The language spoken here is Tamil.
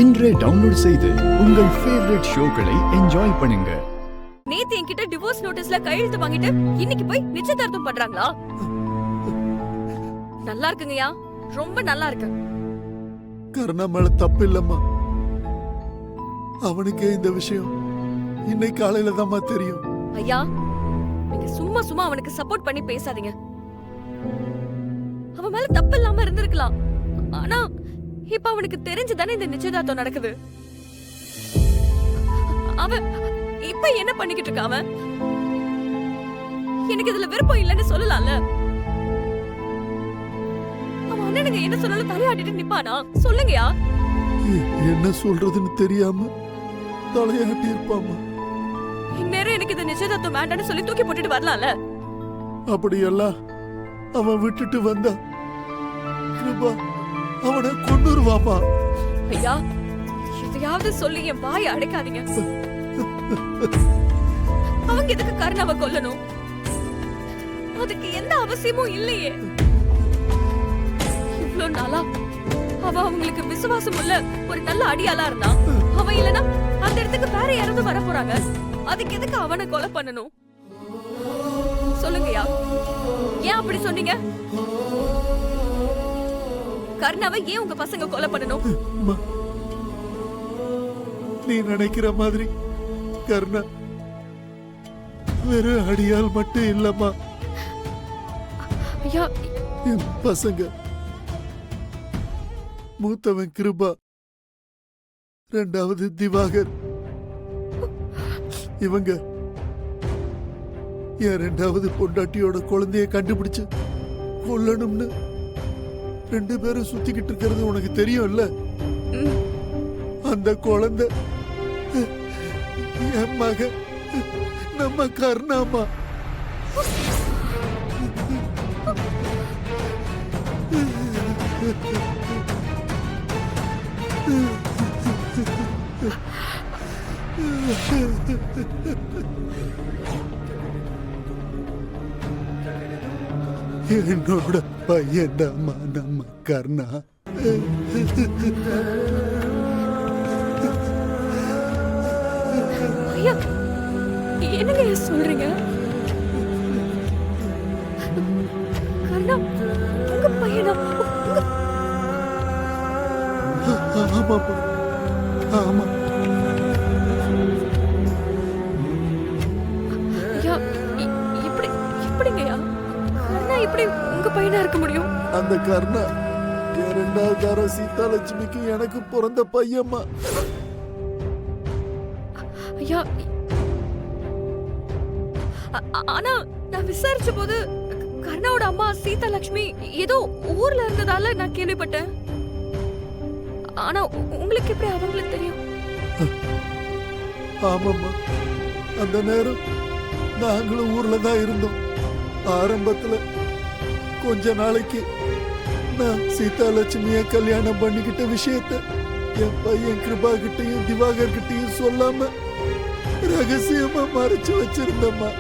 இன்றே டவுன்லோட் செய்து உங்கள் ஃபேவரட் ஷோக்களை என்ஜாய் பண்ணுங்க. நேத்து என்கிட்ட டிவோர்ஸ் நோட்டீஸ்ல கையெழுத்து வாங்கிட்டு இன்னைக்கு போய் நிச்சயதார்த்தம் பண்றாங்களா? நல்லா இருக்குங்கய்யா, ரொம்ப நல்லா இருக்கு. கருணா மேல தப்பு இல்லம்மா. அவனுக்கே இந்த விஷயம் இன்னைக்கு காலையில தான்மா தெரியும். ஐயா, நீங்க சும்மா சும்மா அவனுக்கு சப்போர்ட் பண்ணி பேசாதீங்க. அவன் மேல தப்பு இல்லாம இருந்திருக்கலாம். ஆனா இப்ப அவனுக்கு தெரிஞ்சுதானே இந்த நிச்சயதார்த்தம் நடக்குது. அவன் இப்ப என்ன பண்ணிக்கிட்டு இருக்க? அவன் எனக்கு இதுல விருப்பம் இல்லைன்னு சொல்லலாம்ல. அவன் அண்ணனுங்க என்ன சொன்னாலும் தலையாட்டிட்டு நிப்பானா? சொல்லுங்கயா. என்ன சொல்றதுன்னு தெரியாம தலையாட்டி இருப்பாமா. இந்நேரம் எனக்கு இந்த நிச்சயதார்த்தம் வேண்டான்னு சொல்லி தூக்கி போட்டுட்டு வரலாம்ல. அப்படியெல்லாம் அவன் விட்டுட்டு வந்தா கிருபா அவனை கொன்னுருவாமா. ஐயா, எதையாவது சொல்லி என் வாயை அடைக்காதீங்க. அவங்க எதுக்கு கருணாவை கொல்லணும்? அதுக்கு எந்த அவசியமும் இல்லையே. இவ்ளோ நாளா அவ அவங்களுக்கு விசுவாசம் உள்ள ஒரு நல்ல அடியாளா இருந்தா, அவன் இல்லனா அந்த இடத்துக்கு வேற யாராவது வர போறாங்க. அதுக்கு எதுக்கு அவனை கொலை பண்ணணும்? சொல்லுங்கயா, ஏன் அப்படி சொன்னீங்க? கருணாவை ஏன் உங்க பசங்க கொலை பண்ணணும்? நீ நினைக்கிற மாதிரி கருணா வெறும் அடியால் மட்டும் இல்லம்மா. ஐயா, என் பசங்க மூத்தவன் கிருபா, இரண்டாவது திவாகர், இவங்க என் இரண்டாவது பொண்டாட்டியோட குழந்தைய கண்டுபிடிச்சு கொல்லணும்னு ரெண்டு பேரும் சுத்திக்கிட்டு இருக்கிறது உனக்கு தெரியும்ல. அந்த குழந்தை என் மக, நம்ம கருணாமா. என்னோட பையன்டாமா நம்ம கர்ணா. ஐயா, என்னங்க சொல்றீங்க? கர்ணா உங்க பையனா? ஆமா ஆமா. ஐயா, எப்படிங்கய்யா கர்ணா இப்படி உங்க பையனா இருக்க முடியும்? அந்த கர்ணா என் இரண்டாவது தாரம் சீதாலட்சுமிக்கு எனக்கு பிறந்த பையம்மா. ஐயா, ஆனா நான் விசாரிச்ச போது கர்ணாவோட அம்மா சீதா லட்சுமி ஏதோ ஊர்ல இருந்ததால நான் கேள்விப்பட்டேன். ஆனா உங்களுக்கு எப்படி அவங்களுக்கு தெரியும்? ஆமாம்மா, அந்த நேரம் நாங்களும் ஊர்ல தான் இருந்தோம். ஆரம்பத்துல கொஞ்ச நாளைக்கு நான் சீதாலட்சுமிய கல்யாணம் பண்ணிக்கிட்ட விஷயத்த என் பையன் கிருபா கிட்டையும் திவாகர் கிட்டையும் சொல்லாம ரகசியமா மறைச்சு வச்சிருந்தம்மா.